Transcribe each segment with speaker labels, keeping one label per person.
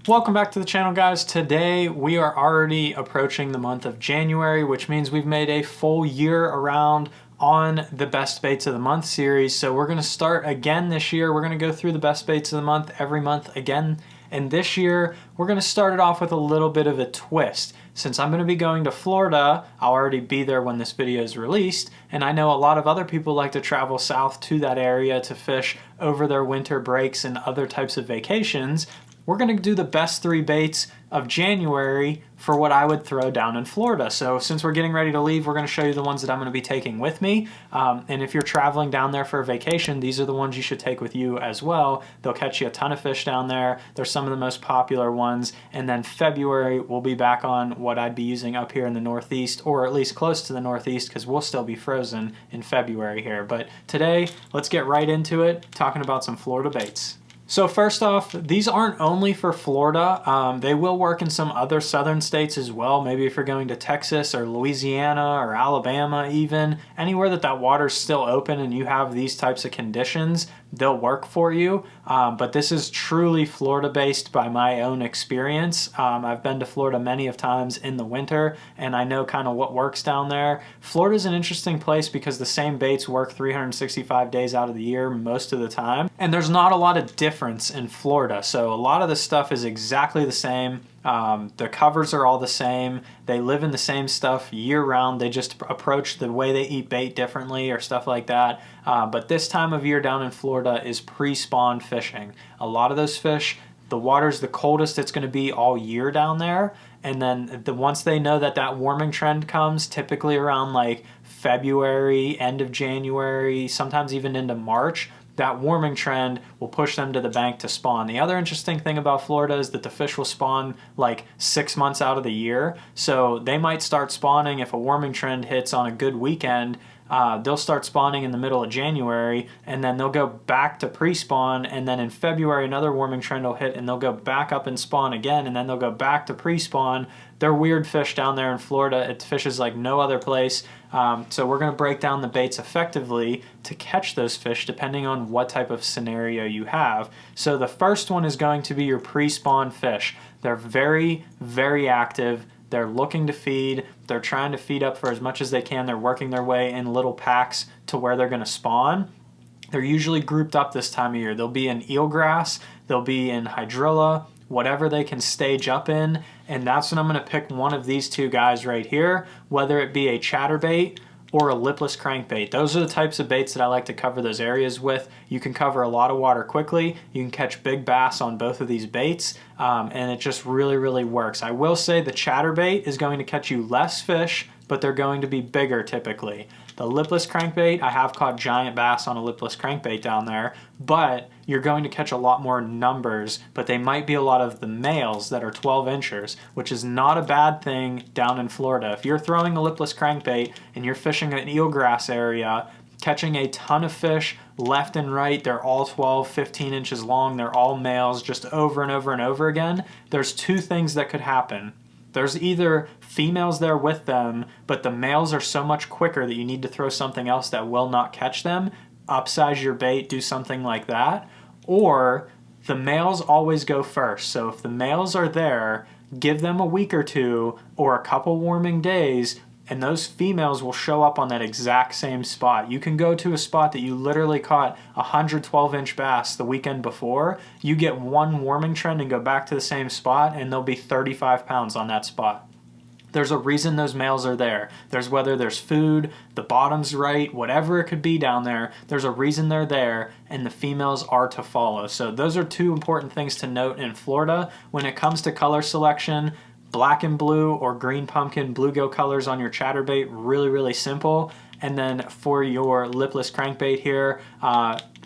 Speaker 1: Welcome back to the channel, guys. Today we are already approaching the month of January, which means we've made a full year around on the best baits of the month series. So we're going to start again this year. We're going to go through the best baits of the month every month again. And this year we're going to start it off with a little bit of a twist. Since I'm going to be going to Florida, I'll already be there when this video is released, and I know a lot of other people like to travel south to that area to fish over their winter breaks and other types of vacations. We're going to do the best 3 baits of January for what I would throw down in Florida. So since we're getting ready to leave, we're going to show you the ones that I'm going to be taking with me. And if you're traveling down there for a vacation, these are the ones you should take with you as well. They'll catch you a ton of fish down there. They're some of the most popular ones. And then February, we'll be back on what I'd be using up here in the Northeast, or at least close to the Northeast, because we'll still be frozen in February here. But today, let's get right into it, talking about some Florida baits. So first off, these aren't only for Florida. They will work in some other southern states as well. Maybe if you're going to Texas or Louisiana or Alabama even, anywhere that water's still open and you have these types of conditions, they'll work for you. But this is truly Florida based by my own experience. I've been to Florida many of times in the winter, and I know kind of what works down there. Florida's an interesting place because the same baits work 365 days out of the year most of the time. And there's not a lot of difference in Florida. So a lot of the stuff is exactly the same. The covers are all the same. They live in the same stuff year round. They just approach the way they eat bait differently or stuff like that. But this time of year down in Florida is pre-spawn fishing. A lot of those fish, the water's the coldest it's going to be all year down there. And then once they know that warming trend comes, typically around like February, end of January, sometimes even into March, that warming trend will push them to the bank to spawn. The other interesting thing about Florida is that the fish will spawn like 6 months out of the year. So they might start spawning if a warming trend hits on a good weekend. They'll start spawning in the middle of January, and then they'll go back to pre-spawn, and then in February another warming trend will hit and they'll go back up and spawn again, and then they'll go back to pre-spawn. They're weird fish down there in Florida. It fishes like no other place. So we're going to break down the baits effectively to catch those fish depending on what type of scenario you have. So the first one is going to be your pre-spawn fish. They're very, very active. They're looking to feed. They're trying to feed up for as much as they can. They're working their way in little packs to where they're going to spawn. They're usually grouped up this time of year. They'll be in eelgrass. They'll be in hydrilla, whatever they can stage up in. And that's when I'm going to pick one of these 2 guys right here, whether it be a chatterbait or a lipless crankbait. Those are the types of baits that I like to cover those areas with. You can cover a lot of water quickly. You can catch big bass on both of these baits, and it just really, really works. I will say the chatterbait is going to catch you less fish, but they're going to be bigger typically. The lipless crankbait, I have caught giant bass on a lipless crankbait down there, but you're going to catch a lot more numbers, but they might be a lot of the males that are 12 inchers, which is not a bad thing down in Florida. If you're throwing a lipless crankbait and you're fishing an eelgrass area, catching a ton of fish left and right, they're all 12, 15 inches long, they're all males, just over and over and over again, there's 2 things that could happen. There's either females there with them, but the males are so much quicker that you need to throw something else that will not catch them, upsize your bait, do something like that, or the males always go first. So if the males are there, give them a week or 2 or a couple warming days, and those females will show up on that exact same spot. You can go to a spot that you literally caught 112-inch bass the weekend before. You get one warming trend and go back to the same spot, and there'll be 35 pounds on that spot. There's a reason those males are there. Whether there's food, the bottom's right, whatever it could be down there, there's a reason they're there, and the females are to follow. So those are 2 important things to note in Florida. When it comes to color selection, black and blue or green pumpkin bluegill colors on your chatterbait, really, really simple. And then for your lipless crankbait here,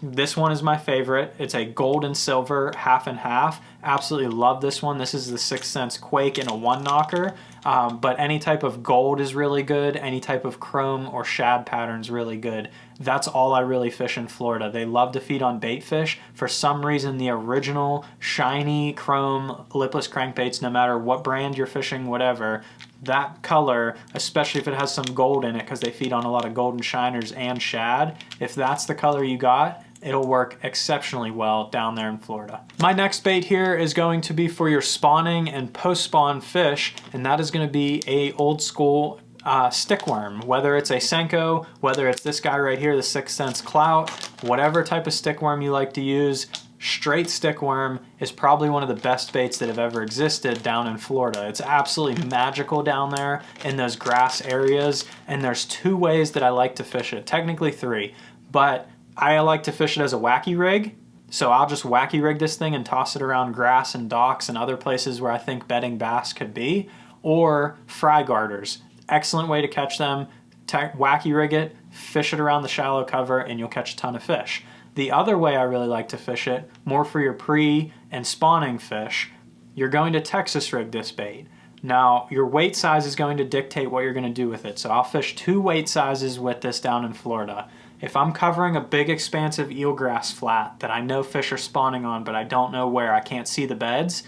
Speaker 1: this one is my favorite. It's a gold and silver half and half. Absolutely love this one. This is the 6th Sense Quake in a 1-knocker. But any type of gold is really good. Any type of chrome or shad pattern is really good. That's all I really fish in Florida. They love to feed on bait fish. For some reason, the original shiny chrome lipless crankbaits, no matter what brand you're fishing, whatever, that color, especially if it has some gold in it, because they feed on a lot of golden shiners and shad, if that's the color you got, it'll work exceptionally well down there in Florida. My next bait here is going to be for your spawning and post-spawn fish, and that is going to be a old school stickworm, whether it's a Senko, whether it's this guy right here, the 6th Sense Clout, whatever type of stickworm you like to use. Straight stickworm is probably one of the best baits that have ever existed down in Florida. It's absolutely magical down there in those grass areas, and there's 2 ways that I like to fish it, technically 3, but I like to fish it as a wacky rig. So I'll just wacky rig this thing and toss it around grass and docks and other places where I think bedding bass could be, or fry garters. Excellent way to catch them. Wacky rig it, fish it around the shallow cover, and you'll catch a ton of fish. The other way I really like to fish it, more for your pre and spawning fish, you're going to Texas rig this bait. Now, your weight size is going to dictate what you're going to do with it. So I'll fish 2 weight sizes with this down in Florida. If I'm covering a big expansive eelgrass flat that I know fish are spawning on, but I don't know where, I can't see the beds,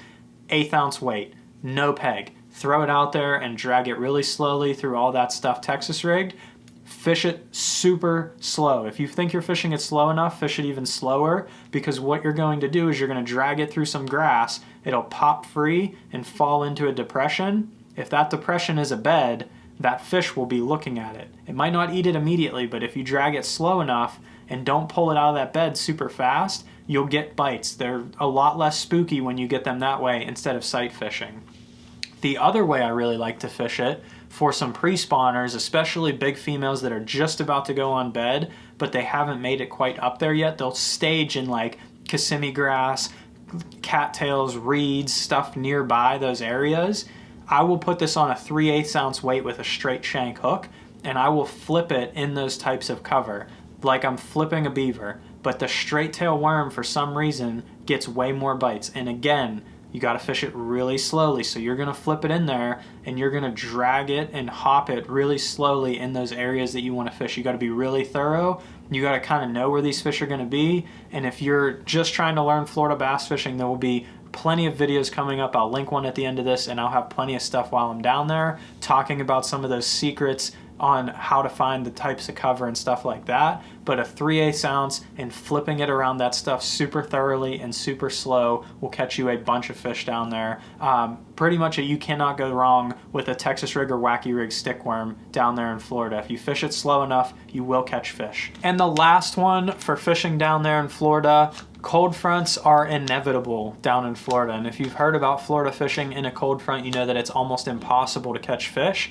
Speaker 1: 1/8 ounce weight, no peg. Throw it out there and drag it really slowly through all that stuff Texas rigged. Fish it super slow. If you think you're fishing it slow enough, fish it even slower, because what you're going to do is you're going to drag it through some grass. It'll pop free and fall into a depression. If that depression is a bed, that fish will be looking at it. It might not eat it immediately, but if you drag it slow enough and don't pull it out of that bed super fast, you'll get bites. They're a lot less spooky when you get them that way instead of sight fishing. The other way I really like to fish it, for some pre-spawners, especially big females that are just about to go on bed, but they haven't made it quite up there yet, they'll stage in like Kissimmee grass, cattails, reeds, stuff nearby those areas. I will put this on a 3/8 ounce weight with a straight shank hook, and I will flip it in those types of cover, like I'm flipping a beaver. But the straight tail worm, for some reason, gets way more bites. And again, you got to fish it really slowly. So you're going to flip it in there and you're going to drag it and hop it really slowly in those areas that you want to fish. You got to be really thorough. You got to kind of know where these fish are going to be. And if you're just trying to learn Florida bass fishing, there will be plenty of videos coming up. I'll link one at the end of this, and I'll have plenty of stuff while I'm down there talking about some of those secrets on how to find the types of cover and stuff like that. But a 3/8 ounce and flipping it around that stuff super thoroughly and super slow will catch you a bunch of fish down there. Pretty much you cannot go wrong with a Texas rig or wacky rig stickworm down there in Florida. If you fish it slow enough, you will catch fish. And the last one for fishing down there in Florida, cold fronts are inevitable down in Florida. And if you've heard about Florida fishing in a cold front, you know that it's almost impossible to catch fish.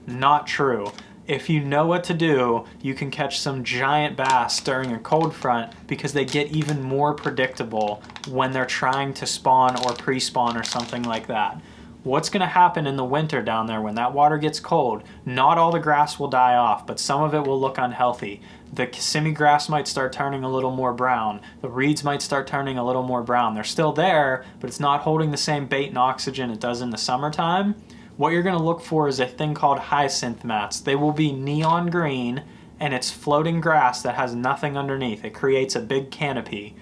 Speaker 1: Not true. If you know what to do, you can catch some giant bass during a cold front, because they get even more predictable when they're trying to spawn or pre-spawn or something like that. What's going to happen in the winter down there when that water gets cold? Not all the grass will die off, but some of it will look unhealthy. The Kissimmee grass might start turning a little more brown. The reeds might start turning a little more brown. They're still there, but it's not holding the same bait and oxygen it does in the summertime. What you're going to look for is a thing called hyacinth mats. They will be neon green, and it's floating grass that has nothing underneath. It creates a big canopy.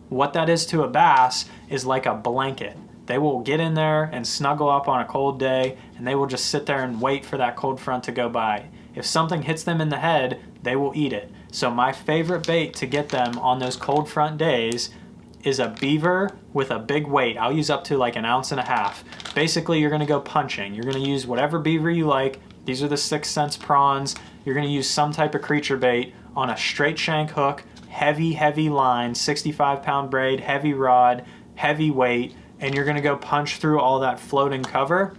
Speaker 1: What that is to a bass is like a blanket. They will get in there and snuggle up on a cold day, and they will just sit there and wait for that cold front to go by. If something hits them in the head, they will eat it. So my favorite bait to get them on those cold front days is a beaver with a big weight. I'll use up to like 1.5 ounces. Basically, you're gonna go punching. You're gonna use whatever beaver you like. These are the 6th Sense prawns. You're gonna use some type of creature bait on a straight shank hook, heavy line, 65-pound braid, heavy rod, heavy weight, and you're gonna go punch through all that floating cover.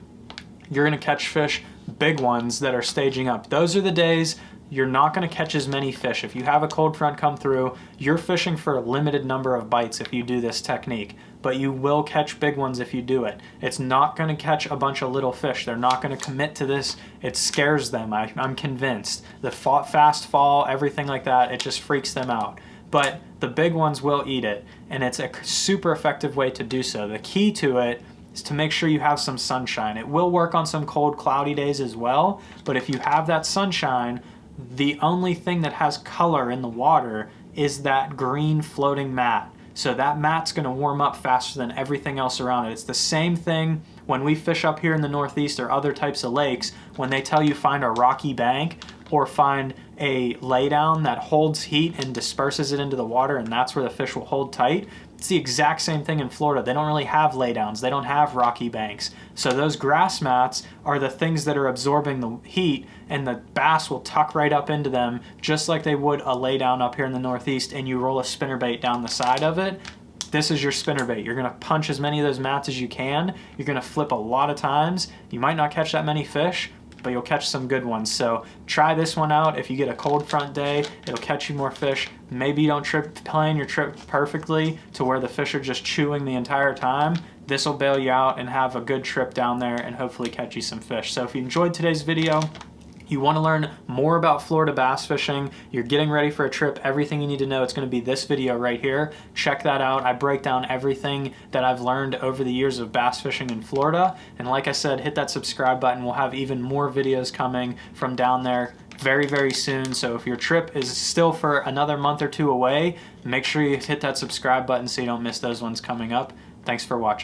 Speaker 1: You're gonna catch fish, big ones that are staging up. Those are the days you're not going to catch as many fish. If you have a cold front come through, you're fishing for a limited number of bites if you do this technique, but you will catch big ones if you do it. It's not going to catch a bunch of little fish. They're not going to commit to this. It scares them, I'm convinced. The fast fall, everything like that, it just freaks them out. But the big ones will eat it, and it's a super effective way to do so. The key to it is to make sure you have some sunshine. It will work on some cold, cloudy days as well, but if you have that sunshine, the only thing that has color in the water is that green floating mat. So that mat's going to warm up faster than everything else around it. It's the same thing when we fish up here in the Northeast or other types of lakes, when they tell you find a rocky bank or find a laydown that holds heat and disperses it into the water, and that's where the fish will hold tight. It's the exact same thing in Florida. They don't really have laydowns. They don't have rocky banks. So those grass mats are the things that are absorbing the heat, and the bass will tuck right up into them just like they would a laydown up here in the Northeast, and you roll a spinnerbait down the side of it. This is your spinnerbait. You're gonna punch as many of those mats as you can. You're gonna flip a lot of times. You might not catch that many fish, but you'll catch some good ones. So try this one out. If you get a cold front day, it'll catch you more fish. Maybe you don't plan your trip perfectly to where the fish are just chewing the entire time. This will bail you out and have a good trip down there and hopefully catch you some fish. So if you enjoyed today's video, you want to learn more about Florida bass fishing, you're getting ready for a trip, everything you need to know, it's going to be this video right here. Check that out. I break down everything that I've learned over the years of bass fishing in Florida. And like I said, hit that subscribe button. We'll have even more videos coming from down there very, very soon. So if your trip is still for another month or two away, make sure you hit that subscribe button so you don't miss those ones coming up. Thanks for watching.